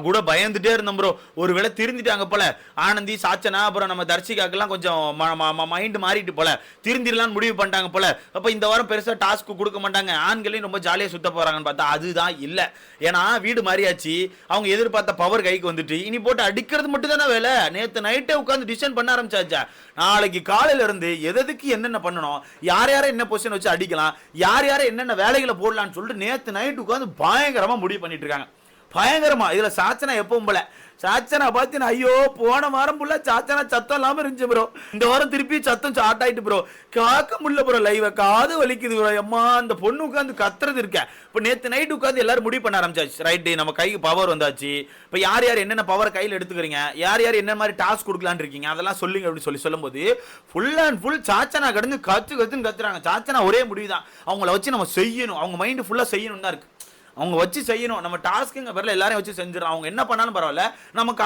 கூட பயந்துட்டே இருந்தோம் ப்ரோ. ஒருவேளை திருந்திட்டாங்க போல ஆனந்தி, சாச்சனா, அப்புறம் நம்ம தர்ஷிகாக்கெல்லாம் கொஞ்சம் மைண்ட் மாறிட்டு போல, திருந்திடலான்னு முடிவு பண்ணிட்டாங்க போல. அப்போ இந்த வாரம் பெருசாக டாஸ்க் கொடுக்க மாட்டாங்க, ஆண்களையும் ரொம்ப ஜாலியாக சுத்த போகிறாங்கன்னு பார்த்தா அதுதான் இல்லை. ஏன்னா வீடு மாறியாச்சு, அவங்க எதிர்பார்த்த பவர் கைக்கு வந்துட்டு இனி போட்டு அடிக்கிறது மட்டும் தானே வேலை. நேற்று நைட்டே உட்காந்து டிசைன் பண்ண ஆரம்பிச்சாச்சா, நாளைக்கு காலையில இருந்து எதுக்கு என்னென்ன பண்ணணும், யார் யாரை என்ன பொசிஷன் வச்சு அடிக்கலாம், யார் யாரை என்னென்ன வேலைகளை போடலான்னு சொல்லிட்டு நேற்று நைட்டு உட்காந்து பயங்கரமாக முடிவு பண்ணிட்டு இருக்காங்க. பயங்கரமா. இதுல சாச்சனா எப்பவும் போல சாச்சனா பாத்தீங்கன்னா, ஐயோ போன வாரம் புள்ள சாச்சனா சத்தம் இல்லாம இருந்துச்சு ப்ரோ. இந்த வாரம் திருப்பி சத்தம் ஸ்டார்ட் ஆயிட்டு ப்ரோ. காக்க முடியல ப்ரோ, லைவ காது வலிக்குது ப்ரோ. அம்மா அந்த பொண்ணு உட்காந்து கத்துறது இருக்க. இப்ப நேத்து நைட் உட்காந்து எல்லாரும் முடிவு பண்ண ஆரம்பிச்சாச்சு. ரைட், நம்ம கைக்கு பவர் வந்தாச்சு. இப்ப யார் யார் என்னென்ன பவர் கையில் எடுத்துக்கிறீங்க, யார் யார் என்ன மாதிரி டாஸ்க் கொடுக்கலான்னு இருக்கீங்க, அதெல்லாம் சொல்லுங்க அப்படின்னு சொல்லும்போது ஃபுல் அண்ட் ஃபுல் சாச்சனா கடந்து கத்துன்னு கத்துறாங்க. சாச்சனா ஒரே முடிவு தான், அவங்கள வச்சு நம்ம செய்யணும், அவங்க மைண்ட் ஃபுல்லா செய்யணும் தான் இருக்கு. அவங்க வச்சு செய்யணும். நம்ம டாஸ்க்குங்க பேரில் எல்லாரையும் வச்சு செஞ்சிடறோம். அவங்க என்ன பண்ணாலும் பரவாயில்ல, நமக்கு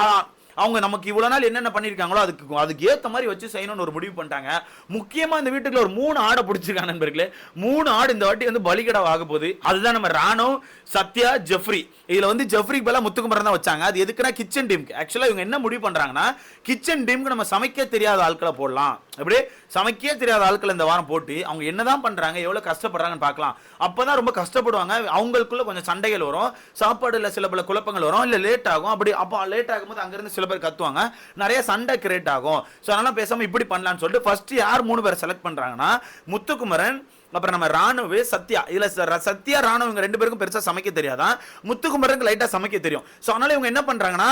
அவங்க நமக்கு இவ்வளோ நாள் என்னென்ன பண்ணியிருக்காங்களோ அதுக்கு ஏற்ற மாதிரி வச்சு செய்யணும்னு ஒரு முடிவு பண்ணிட்டாங்க. முக்கியமாக இந்த வீட்டுக்குள்ள ஒரு 3 ஆடை பிடிச்சிருக்காங்க நண்பர்களே. 3 ஆடு இந்த வாட்டி வந்து பலிகடா ஆக போகுது. அதுதான் நம்ம ராணவ், சத்யா, ஜெஃப்ரி. இதில் வந்து ஜெஃப்ரிக்கு பதிலாக முத்துக்குமரன் தான் வச்சாங்க. அது எதுக்குன்னா கிச்சன் டீமுக்கு. ஆக்சுவலாக இவங்க என்ன முடிவு பண்ணுறாங்கன்னா, கிச்சன் டீமுக்கு நம்ம சமைக்க தெரியாத ஆட்களை போடலாம். அப்படி சமைக்கவே தெரியாத ஆட்களை இந்த வாரம் போட்டு அவங்க என்னதான் பண்றாங்க, எவ்வளவு கஷ்டப்படுறாங்கன்னு பார்க்கலாம். அப்பதான் ரொம்ப கஷ்டப்படுவாங்க. அவங்களுக்குள்ள கொஞ்சம் சண்டைகள் வரும், சாப்பாடுல சில பல குழப்பங்கள் வரும், இல்ல லேட் ஆகும். அப்படி அப்போ லேட் ஆகும்போது அங்கிருந்து சில பேர் கத்துவாங்க, நிறைய சண்டை கிரியேட் ஆகும். ஸோ அதனால பேசாம இப்படி பண்ணலாம்னு சொல்லிட்டு ஃபர்ஸ்ட் யார் 3 பேர் செலக்ட் பண்றாங்கன்னா, முத்துக்குமரன், அப்புறம் நம்ம ராணுவ, சத்யா. இதுல சத்யா, ராணுவ இவங்க 2 பேருக்கும் பெருசா சமைக்க தெரியாதான், முத்துக்குமரனுக்கு லைட்டா சமைக்க தெரியும். ஸோ அதனால இவங்க என்ன பண்றாங்கன்னா,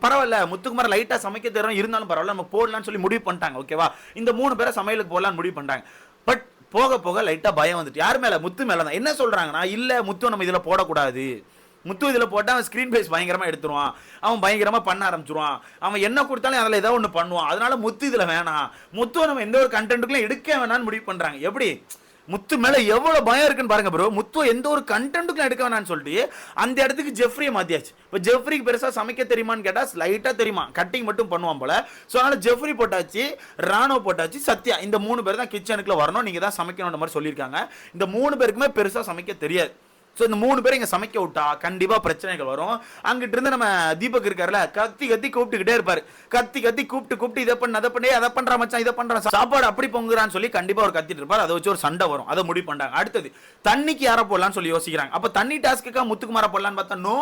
பரவாயில்ல முத்துக்குமரன் லைட்டா சமைக்க தெரியும் இருந்தாலும் பரவாயில்ல நம்ம போடலாம்னு சொல்லி முடிவு பண்ணிட்டாங்க. ஓகேவா, இந்த 3 பேரை சமையலுக்கு போடலாம்னு முடிவு பண்ணிட்டாங்க. பட் போக போக லைட்டா பயம் வந்துட்டு. யார் மேல? முத்து மேல தான். என்ன சொல்றாங்கன்னா, இல்ல முத்து நம்ம இதுல போடக்கூடாது, முத்து இதில் போட்டால் அவன் ஸ்க்ரீன் பேஸ் பயங்கரமாக எடுத்துருவான், அவன் பயங்கரமாக பண்ண ஆரம்பிச்சிருவான், அவன் என்ன கொடுத்தாலும் அதில் ஏதாவது ஒன்று பண்ணுவான், அதனால முத்து இதில் வேணாம், முத்துவை நம்ம எந்த ஒரு கண்டென்ட்டுக்குலாம் எடுக்க வேணாம்னு முடிவு பண்ணுறாங்க. எப்படி முத்து மேலே எவ்வளோ பயம் இருக்குன்னு பாருங்க ப்ரோ. முத்துவை எந்த ஒரு கண்டென்ட்டுக்குலாம் எடுக்க வேணாம்னு சொல்லிட்டு அந்த இடத்துக்கு ஜெஃப்ரியை மாற்றியாச்சு. இப்போ ஜெஃப்ரிக்கு பெருசாக சமைக்க தெரியுமான்னு கேட்டால் லைட்டாக தெரியுமா, கட்டிங் மட்டும் பண்ணுவான் போல. ஸோ அதனால் ஜெஃப்ரி போட்டாச்சு, ராணுவ போட்டாச்சு, சத்யா. இந்த 3 பேர் தான் கிச்சனுக்குள்ள வரணும், நீங்கள் தான் சமைக்கணுன்ற மாதிரி சொல்லியிருக்காங்க. இந்த 3 பேருக்குமே பெருசாக சமைக்க தெரியாது. ஸோ இந்த 3 பேரும் இங்கே சமைக்க விட்டா கண்டிப்பாக பிரச்சனைகள் வரும். அங்கிட்டு இருந்து நம்ம தீபக் இருக்காருல்ல, கத்தி கத்தி கூப்பிட்டுக்கிட்டே இருப்பார். கத்தி கத்தி கூப்பிட்டு இதை பண்ண அதை பண்ணி அதை பண்ணுற மச்சான், இதை பண்ணுற சாப்பாடு அப்படி பொங்குறான்னு சொல்லி கண்டிப்பாக ஒரு கத்திட்டு இருப்பார். அதை வச்சு ஒரு சண்டை வரும். அதை முடிவு பண்ணுறாங்க. அடுத்தது தண்ணிக்கு யாரை போடலான்னு சொல்லி யோசிக்கிறாங்க. அப்போ தண்ணி டாஸ்க்குக்காக முத்துக்குமாரை போடலான்னு பார்த்தா நோ,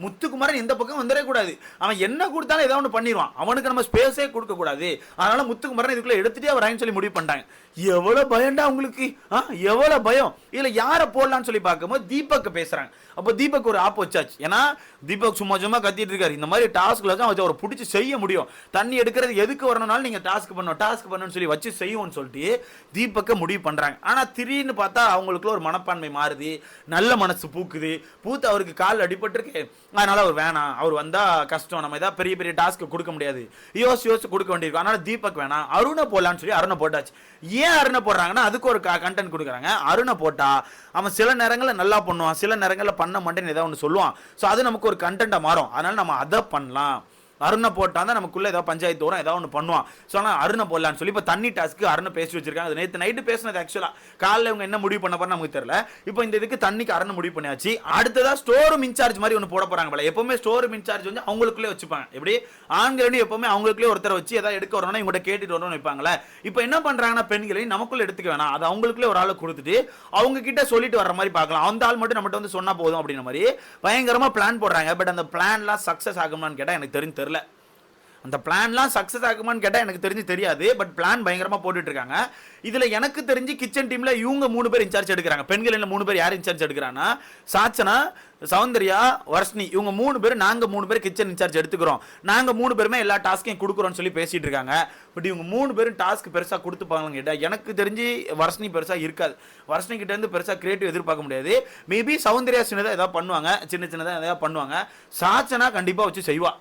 முத்துக்குமாரன் எந்த பக்கம் வந்துடவே கூடாது. அவன் என்ன கொடுத்தாலும் ஏதாவது ஒன்று பண்ணிடுவான், அவனுக்கு நம்ம ஸ்பேஸே கொடுக்க கூடாது. அதனால முத்துக்குமாரன் இதுக்குள்ள எடுத்துட்டே வரான்னு சொல்லி முடிவு பண்ணிட்டாங்க. எவ்வளவு பயம்டா உங்களுக்கு, எவ்வளவு பயம். இதுல யாரை போடலான்னு சொல்லி பார்க்கும்போது தீபக் பேசுறாங்க. அப்போ தீபக் ஒரு ஆப் வச்சாச்சு. ஏன்னா தீபக் சும்மா சும்மா கத்திட்டு இருக்காரு, இந்த மாதிரி டாஸ்க்ல தான் வச்சு அவரை பிடிச்சி செய்ய முடியும். தண்ணி எடுக்கிறது எதுக்கு வரணும்னாலும் நீங்க டாஸ்க் பண்ணணும்னு சொல்லி வச்சு செய்யும்னு சொல்லிட்டு தீபக்கை முடிவு பண்றாங்க. ஆனா திடீர்னு பார்த்தா அவங்களுக்குள்ள ஒரு மனப்பான்மை மாறுது, நல்ல மனசு பூக்குது. பூத்து அவருக்கு கால் அடிபட்டிருக்கு, அதனால அவர் வேணாம், அவர் வந்தா கஷ்டம், நம்ம ஏதாவது பெரிய பெரிய டாஸ்க் கொடுக்க முடியாது, யோசிச்சு கொடுக்க வேண்டியிருக்கும், அதனால தீபக் வேணாம், அருணை போடலான்னு சொல்லி அருணை போட்டாச்சு. ஏன் அருணை போடுறாங்கன்னா, அதுக்கு ஒரு கண்டென்ட் கொடுக்குறாங்க. அருணை போட்டா அவன் சில நேரங்களில் நல்லா பண்ணுவான், சில நேரங்களில் பண்ண மாட்டேன்னு ஏதாவது ஒன்று சொல்லுவான். ஸோ அது நமக்கு ஒரு கண்டென்ட்டாக மாறும். அதனால நம்ம அதை பண்ணலாம். அருணை போட்டால் தான் நமக்குள்ள ஏதாவது பஞ்சாயத்து வரும், ஏதாவது ஒன்று பண்ணுவான். ஸோ ஆனால் அருணை போடலான்னு சொல்லி இப்போ தண்ணி டாஸ்க்கு அருணை பேசி வச்சிருக்காங்க. அது நேற்று நைட்டு பேசினது. ஆக்சுவலாக காலையில் இவங்க என்ன முடிவு பண்ண போறோம் நமக்கு தெரியல. இப்போ இந்த இதுக்கு தண்ணிக்கு அருணை முடிவு பண்ணியாச்சு. அடுத்ததாக ஸ்டோர் ரூம் இன்சார்ஜ் மாதிரி ஒன்று போட போறாங்க போல. எப்பவுமே ஸ்டோர் ரூம் இன்சார்ஜ் வந்து அவங்களுக்குள்ளே வச்சுப்பாங்க. எப்படி ஆண்களும் எப்பவுமே அவங்களுக்குள்ளே ஒருத்தரை வச்சு ஏதாவது எடுக்க வரணும்னா இவங்கள்ட்ட கேட்டுட்டு வரணும்னு வைப்பாங்களே. இப்போ என்ன பண்றாங்கன்னா, பெண்களையும் நமக்குள்ள எடுத்துக்க வேணாம், அது அவங்களுக்குள்ளே ஒரு ஆளை கொடுத்துட்டு அவங்க கிட்ட சொல்லிட்டு வர மாதிரி பார்க்கலாம். அந்த ஆள் மட்டும் நம்மகிட்ட வந்து சொன்னா போதும் அப்படின்ற மாதிரி பயங்கரமா பிளான் போடுறாங்க. பட் அந்த பிளான்லாம் சக்சஸ் ஆகுமான்னு கேட்டால் எனக்கு தெரியல. அந்த பிளான்லாம் சக்ஸஸ் ஆகுமான்னு கேட்டால் எனக்கு தெரியாது. பட் பிளான் பயங்கரமாக போட்டுட்டு இருக்காங்க. இதில் எனக்கு தெரிஞ்சு கிச்சன் டீமில் இவங்க 3 பேர் இன்சார்ஜ் எடுக்கிறாங்க. பெண்களில் 3 பேர் யார் இன்சார்ஜ் எடுக்கிறாங்கன்னா, சாச்சனா, சௌந்தர்யா, வர்ஷினி. இவங்க 3 பேர், நாங்கள் 3 பேர் கிச்சன் இன்சார்ஜ் எடுத்துக்கிறோம், நாங்கள் 3 பேருமே எல்லா டாஸ்க்கையும் கொடுக்குறோன்னு சொல்லி பேசிட்டு இருக்காங்க. பட் இவங்க 3 பேரும் டாஸ்க் பெருசாக கொடுத்துப்பாங்கன்னு கேட்டால் எனக்கு தெரிஞ்சு வர்ஷினி பெருசாக இருக்காது. வர்ஷினி கிட்ட இருந்து பெருசாக கிரியேட்டிவ் எதிர்பார்க்க முடியாது. மேபி சௌந்தர்யா சின்னதாக ஏதாவது பண்ணுவாங்க, சின்னதாக ஏதாவது பண்ணுவாங்க. சாச்சனா கண்டிப்பாக வச்சு செய்வா.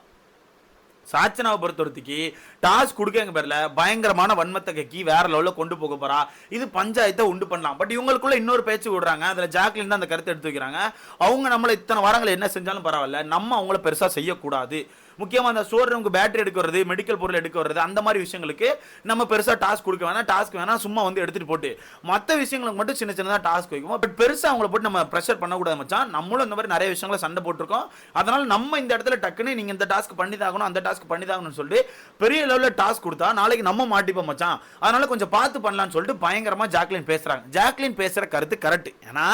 சாச்சனாவை பொறுத்தவரைக்கு டாஸ்க் கொடுக்க பேர்ல பயங்கரமான வன்மத்தை கக்கி வேற லெவலில் கொண்டு போக போறா. இது பஞ்சாயத்தை உண்டு பண்ணலாம். பட் இவங்களுக்குள்ள இன்னொரு பேச்சு விடுறாங்க. அதில் ஜாக்லின் தான் அந்த கருத்தை எடுத்து வைக்கிறாங்க. அவங்க நம்மளை இத்தனை வாரங்கள் என்ன செஞ்சாலும் பரவாயில்ல, நம்ம அவங்கள பெருசா செய்யக்கூடாது, முக்கியமா அந்த ஸ்டோர் ரூமுக்கு பேட்டரி எடுக்க வரது, மெடிக்கல் பொருள் எடுக்க வரது, அந்த மாதிரி விஷயங்களுக்கு நம்ம பெருசா டாஸ்க் கொடுக்க வேணாம். டாஸ்க் வேணா சும்மா வந்து எடுத்துட்டு போட்டு மற்ற விஷயங்களுக்கு மட்டும் சின்ன சின்னதா டாஸ்க் வைக்கும். பட் பெருசா அவங்கள போட்டு நம்ம ப்ரெஷர் பண்ணக்கூடாது மச்சான். நம்மளும் இந்த மாதிரி நிறைய விஷயங்களை சண்டை போட்டிருக்கோம். அதனால நம்ம இந்த இடத்துல டக்குன்னு நீங்க இந்த டாஸ்க் பண்ணிதாகணும், அந்த டாஸ்க் பண்ணிதாகணும்னு சொல்லிட்டு பெரிய லெவலில் டாஸ்க் கொடுத்தா நாளைக்கு நம்ம மாட்டிப்போம் மச்சான். அதனால கொஞ்சம் பார்த்து பண்ணலாம்னு சொல்லிட்டு பயங்கரமா ஜாக்லின் பேசுறாங்க. ஜாக்லின் பேசுற கருத்து கரெக்ட். ஏன்னா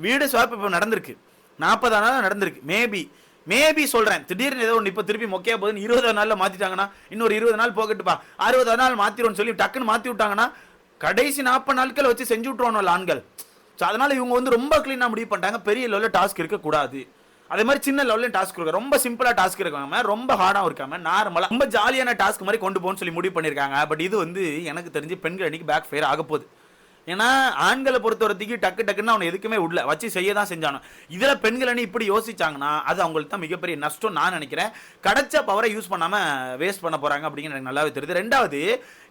வீடு ஸ்வாப் இப்போ நடந்திருக்கு, 40 நாள் நடந்திருக்கு. மேபி சொல்றேன், திடீர்னு ஏதோ ஒன்று இப்போ திருப்பி மொக்கையா போகுதுன்னு 20 நாளில் மாத்திட்டாங்கன்னா, இன்னொரு 20 நாள் போகட்டுப்பா 60 நாள் மாத்திரோன்னு சொல்லி டக்குன்னு மாத்தி விட்டாங்கன்னா கடைசி 40 நாட்கள் வச்சு செஞ்சு விட்டுருவானு ஆண்கள். ஸோ அதனால இவங்க வந்து ரொம்ப கிளீனாக முடிவு பண்ணிட்டாங்க, பெரிய லெவலில் டாஸ்க் இருக்கக்கூடாது. அதே மாதிரி சின்ன லெவலில் டாஸ்க் இருக்கு, ரொம்ப சிம்பிளா டாஸ்க் இருக்காம, ரொம்ப ஹார்டாகவும் இருக்காம, நார்மலா ரொம்ப ஜாலியான டாஸ்க் மாதிரி கொண்டு போகணும்னு சொல்லி முடிவு பண்ணியிருக்காங்க. பட் இது வந்து எனக்கு தெரிஞ்சு பெண்கள் அன்னைக்கு பேக் ஃபயர் ஆக போகுது. ஏன்னா ஆண்களை பொறுத்தவரைக்கு டக்குன்னு அவனை எதுக்குமே விடல, வச்சு செய்ய தான் செஞ்சானோ. இதில் பெண்கள் அணி இப்படி யோசிச்சாங்கன்னா அது அவங்களுக்கு தான் மிகப்பெரிய நஷ்டம் நான் நினைக்கிறேன். கிடைச்ச பவரை யூஸ் பண்ணாம வேஸ்ட் பண்ண போறாங்க அப்படிங்கிற எனக்கு நல்லாவே தெரியுது. ரெண்டாவது,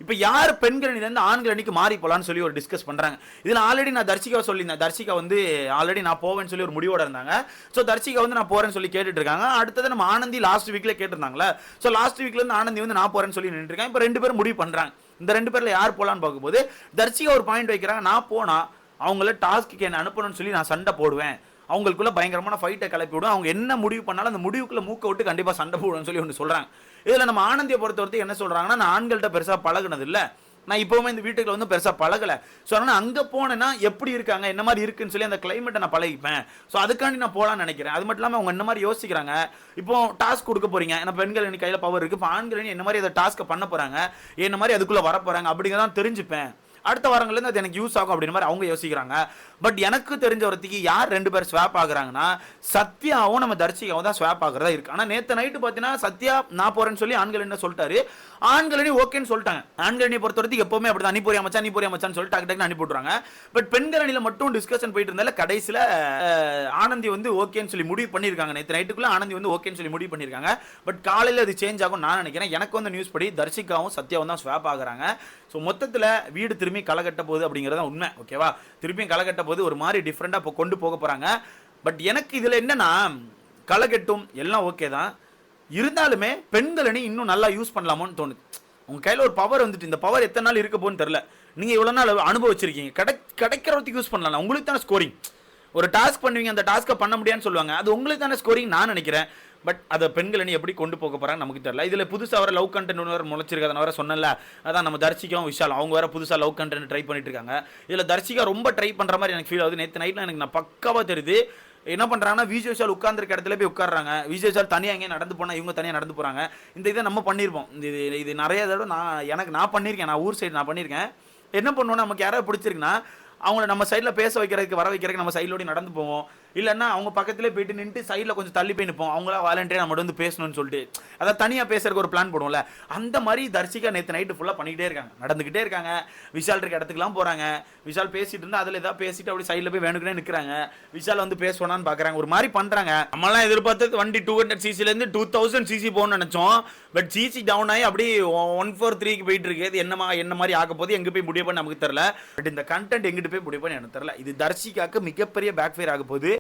இப்போ யார் பெண்கள் அணிலேருந்து ஆண்கள் அணிக்கு மாறி போலான்னு சொல்லி ஒரு டிஸ்கஸ் பண்றாங்க. இதில் ஆல்ரெடி நான் தர்ஷிகா சொல்லியிருந்தேன், தர்ஷிகா வந்து ஆல்ரெடி நான் போவேன்னு சொல்லி ஒரு முடிவோட இருந்தாங்க. ஸோ தர்ஷிகா வந்து நான் போறேன்னு சொல்லி கேட்டுட்டு இருக்காங்க. அடுத்தது நம்ம ஆனந்தி லாஸ்ட் வீக்ல கேட்டிருந்தாங்களே. ஸோ லாஸ்ட் வீக்ல இருந்து ஆனந்தி வந்து நான் போறேன்னு சொல்லி நின்று இருக்காங்க. இப்போ 2 பேரும் முடிவு பண்றாங்க. இந்த 2 பேர்ல யார் போலான்னு பார்க்கும்போது தர்ஷிகா ஒரு பாயிண்ட் வைக்கிறாங்க, நான் போனா அவங்கள டாஸ்க்கு என்ன அனுப்பணும்னு சொல்லி நான் சண்டை போடுவேன், அவங்களுக்குள்ள பயங்கரமான ஃபைட்டை கிளப்பி விடுவேன், அவங்க என்ன முடிவு பண்ணாலும் அந்த முடிவுக்குள்ள மூக்க விட்டு கண்டிப்பா சண்டை போடுவேன்னு சொல்லி ஒன்று சொல்றாங்க. இதுல நம்ம ஆனந்தியை பொறுத்தவரைக்கும் என்ன சொல்றாங்கன்னா, நான் ஆண்கள்கிட்ட பெருசா பழகுனது இல்லை, நான் இப்போவுமே இந்த வீட்டுக்குள்ள வந்து பெருசாக பழகலை. ஸோ அதனால் அங்கே போனேன்னா எப்படி இருக்காங்க, என்ன மாதிரி இருக்குன்னு சொல்லி அந்த கிளைமேட்டை நான் பழகிப்பேன். ஸோ அதுக்காண்டி நான் போகலான்னு நினைக்கிறேன். அது மட்டும் இல்லாமல் அவங்க என்ன மாதிரி யோசிக்கிறாங்க, இப்போ டாஸ்க் கொடுக்க போறீங்க, ஏன்னா பெண்கள் எனக்கு கையில் பவர் இருக்குது, இப்போ ஆண்கள் என்ன மாதிரி அதை டாஸ்க்கை பண்ண போகிறாங்க, என்ன மாதிரி அதுக்குள்ளே வர போகிறாங்க அப்படிங்கிறதான் தெரிஞ்சுப்பேன், அடுத்த வாரங்கள்லேருந்து அது எனக்கு யூஸ் ஆகும் அப்படின்னு மாதிரி அவங்க யோசிக்கிறாங்க. பட் எனக்கு தெரிஞ்ச ஒருத்திக்கு யார் 2 பேர் ஸ்வாப் ஆகுறாங்கன்னா சத்யாவும் நம்ம தர்ஷிகாவும் தான் ஸ்வாப் ஆகுறதா இருக்கு. ஆனால் நேற்று நைட்டு பார்த்தீங்கன்னா சத்யா நான் போறேன்னு சொல்லி ஆண்கள் என்ன சொல்லிட்டாரு, ஆண்கள் அணி ஓகேன்னு சொல்லிட்டாங்க. ஆண்கள் அணியை பொறுத்த வரைக்கும் எப்பவுமே அப்படி தான், நீ போறியா மச்சான் சொல்லிட்டு டக்கு டக்குன்னு அனுப்பி விட்றாங்க. பட் பெண்கள் அணியில் மட்டும் டிஸ்கஷன் போயிட்டு இருந்தால கடைசியில் ஆனந்தி வந்து ஓகேன்னு சொல்லி முடிவு பண்ணியிருக்காங்க. நேற்று நைட்டுக்குள்ள ஆனந்தி வந்து ஓகேன்னு சொல்லி முடிவு பண்ணியிருக்காங்க. பட் காலையில் அது சேஞ்ச் ஆகும் நான் நினைக்கிறேன். எனக்கு வந்து நியூஸ் படி தர்ஷிகாவும் சத்யாவும் தான் ஸ்வாப் ஆகுறாங்க. ஸோ மொத்தத்தில் வீடு திரும்பி களைகட்ட போகுது அப்படிங்கிறத உண்மை. ஓகேவா, திரும்பியும் களைகட்ட போது ஒரு மாதிரி டிஃப்ரெண்டாக இப்போ கொண்டு போக போகிறாங்க. பட் எனக்கு இதில் என்னன்னா, களைகட்டும் எல்லாம் ஓகே தான், இருந்தாலுமே பெண்கள் அணி இன்னும் நல்லா யூஸ் பண்ணலாமோன்னு தோணுது. உங்கள் கையில் ஒரு பவர் வந்துட்டு, இந்த பவர் எத்தனை நாள் இருக்க போன்னு தெரில, நீங்கள் இவ்வளோ நாள் அனுபவிச்சிருக்கீங்க, கிடைக்கிறதுக்கு யூஸ் பண்ணலாம். உங்களுக்கு தானே ஸ்கோரிங், ஒரு டாஸ்க் பண்ணுவீங்க, அந்த டாஸ்க்கை பண்ண முடியான்னு சொல்லுவாங்க, அது உங்களுக்கு தானே ஸ்கோரிங் நான் நினைக்கிறேன். பட் அதை பெண்கள் அணி எப்படி கொண்டு போக போகிறாங்க நமக்கு தெரியல. இதில் புதுசாக வர லவ் கண்டென்ட் வேறு முளைச்சிருக்காது. வர சொன்னல, அதான் நம்ம தர்ஷிகாவும் விஷால் அவங்க வேறு புதுசாக லவ் கண்டென்ட் ட்ரை பண்ணிட்டு இருக்காங்க. இதில் தர்ஷிகா ரொம்ப ட்ரை பண்ணுற மாதிரி எனக்கு ஃபீல் ஆகுது. நேற்று நைட்டில் எனக்கு நான் பக்காவாக தெரியுது. என்ன பண்ணுறாங்கன்னா, விஜய் விஷால் உட்காந்துருக்க இடத்துல போய் உட்காடுறாங்க, விஜய் விஷால் தனியாக எங்கேயும் நடந்து போனால் இவங்க தனியாக நடந்து போகிறாங்க. இந்த இதை நம்ம பண்ணியிருப்போம், இது நிறைய தடவை நான் பண்ணியிருக்கேன், நான் ஊர் சைடு நான் பண்ணியிருக்கேன். என்ன பண்ணுவோம், நமக்கு யாராவது பிடிச்சிருக்குன்னா அவங்கள நம்ம சைடில் பேச வைக்கிறதுக்கு வர வைக்கிறதுக்கு நம்ம சைடிலோடி நடந்து போவோம், இல்லைன்னா அவங்க பக்கத்துலேயே போயிட்டு நின்று சைடில் கொஞ்சம் தள்ளி போய் நிற்போம், அவங்களா வாலண்டியர் நம்ம வந்து பேசணும்னு சொல்லிட்டு, அதாவது தனியாக பேசுறதுக்கு ஒரு பிளான் போடுவோம்ல, அந்த மாதிரி தர்ஷிகா நேற்று நைட்டு ஃபுல்லாக பண்ணிக்கிட்டே இருக்காங்க, நடந்துக்கிட்டே இருக்காங்க. விஷால் இருக்க இடத்துக்குலாம் போகிறாங்க, விஷால் பேசிட்டு இருந்தால் அதில் ஏதாவது பேசிட்டு அப்படி சைடில் போய் வேணுக்குனே நிற்கிறாங்க, விஷால் வந்து பேசுவானான்னு பார்க்குறாங்க, ஒரு மாதிரி பண்ணுறாங்க. நம்மளாம் எதிர்பார்த்தது வண்டி 200 cc 2000 cc போகணும்னு நினச்சோம். பட் சிசி டவுன் ஆகி அப்படியே 143க்கு போயிட்டு இருக்கு. இது என்ன மாதிரி ஆக போது, எங்கே போய் முடிவு பண்ண நமக்கு தெரியல. பட் இந்த கண்டென்ட் எங்கிட்டு போய் முடிவு பண்ணி எனக்கு தெரியல. இது தர்ஷிகாக்கு மிகப்பெரிய பேக் ஃபயர் ஆக போகுது.